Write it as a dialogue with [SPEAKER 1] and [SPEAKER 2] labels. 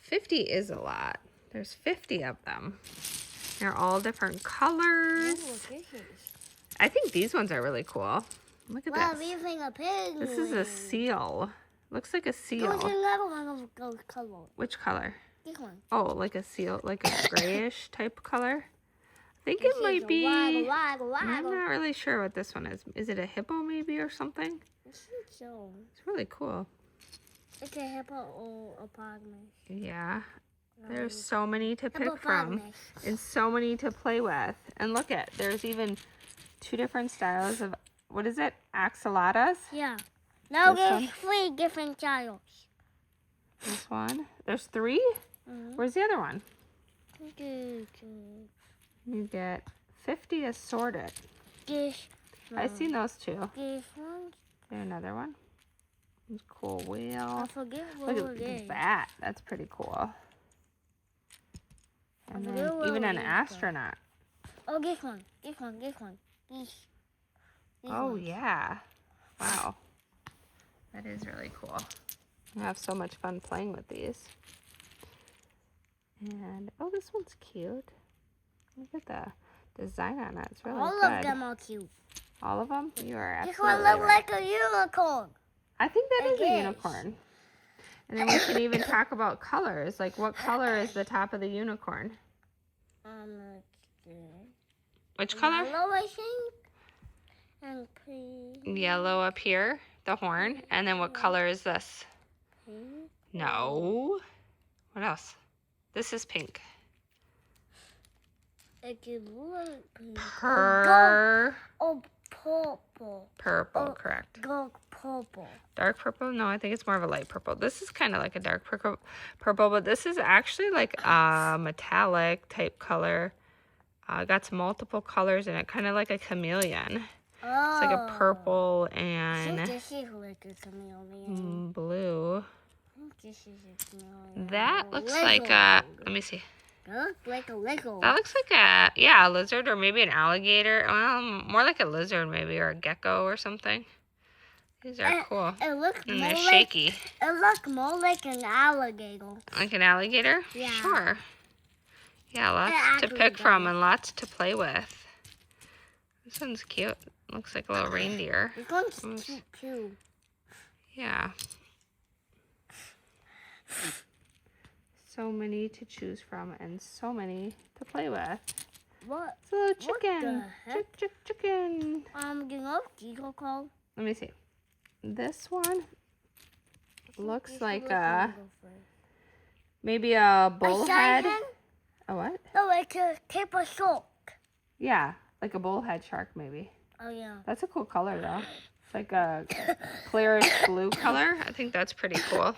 [SPEAKER 1] 50 is a lot. There's 50 of them. They're all different colors. I think these ones are really cool. Look at this.
[SPEAKER 2] A pig.
[SPEAKER 1] This is a seal. Looks like a seal.
[SPEAKER 2] There's another one of those colors.
[SPEAKER 1] Which color?
[SPEAKER 2] This one.
[SPEAKER 1] Oh, like a seal, like a grayish type color. I think it might be. I'm not really sure what this one is. Is it a hippo maybe or something?
[SPEAKER 2] I think so.
[SPEAKER 1] It's really cool.
[SPEAKER 2] It's a hippo or a pygmy.
[SPEAKER 1] Yeah. There's so many to pick from and so many to play with. And look at, there's even 2 different styles of, what is it? Axolatas?
[SPEAKER 2] Yeah. No, there's 3 different styles.
[SPEAKER 1] This one. There's 3? Mm-hmm. Where's the other one? You get 50 assorted. I've seen those too.
[SPEAKER 2] This one.
[SPEAKER 1] There's another one. Cool wheel.
[SPEAKER 2] I forget what
[SPEAKER 1] Look at that. That's pretty cool. And then even an astronaut.
[SPEAKER 2] Oh, this one.
[SPEAKER 1] Oh, yeah. Wow. That is really cool. I have so much fun playing with these. And, oh, this one's cute. Look at the design on it. It's really good.
[SPEAKER 2] All of them are cute.
[SPEAKER 1] All of them? You are absolutely
[SPEAKER 2] This one looks like a unicorn.
[SPEAKER 1] I think that is a unicorn. And then we can even talk about colors. Like, what color is the top of the unicorn? Which color?
[SPEAKER 2] Yellow, I think. And pink.
[SPEAKER 1] Yellow up here, the horn. And then what color is this?
[SPEAKER 2] Pink.
[SPEAKER 1] No. What else? This is pink.
[SPEAKER 2] It could look pink. Purple.
[SPEAKER 1] Purple, correct.
[SPEAKER 2] Dark purple.
[SPEAKER 1] Dark purple? No, I think it's more of a light purple. This is kind of like a dark purple, but this is actually like a metallic type color. Got some multiple colors in it, kind of like a chameleon.
[SPEAKER 2] Oh.
[SPEAKER 1] It's like a purple and
[SPEAKER 2] this is like a chameleon.
[SPEAKER 1] Blue.
[SPEAKER 2] I think this is a chameleon.
[SPEAKER 1] That looks like a, let me see.
[SPEAKER 2] That looks like a Lego.
[SPEAKER 1] That looks like a lizard or maybe an alligator. Well, more like a lizard maybe, or a gecko or something. These are cool.
[SPEAKER 2] It looks
[SPEAKER 1] and
[SPEAKER 2] more
[SPEAKER 1] they're
[SPEAKER 2] like,
[SPEAKER 1] shaky.
[SPEAKER 2] It looks more like an alligator.
[SPEAKER 1] Like an alligator?
[SPEAKER 2] Yeah.
[SPEAKER 1] Sure. Yeah, lots to pick from and lots to play with. This one's cute. Looks like a little reindeer.
[SPEAKER 2] This one's cute too.
[SPEAKER 1] Yeah. So many to choose from and so many to play with.
[SPEAKER 2] What?
[SPEAKER 1] It's a little chicken.
[SPEAKER 2] What the heck?
[SPEAKER 1] Chicken.
[SPEAKER 2] You know Deco called?
[SPEAKER 1] Let me see. This one looks like maybe a bullhead. A what?
[SPEAKER 2] No, like a paper shark.
[SPEAKER 1] Yeah, like a bullhead shark maybe.
[SPEAKER 2] Oh yeah.
[SPEAKER 1] That's a cool color though. It's like a clearish blue color. I think that's pretty cool.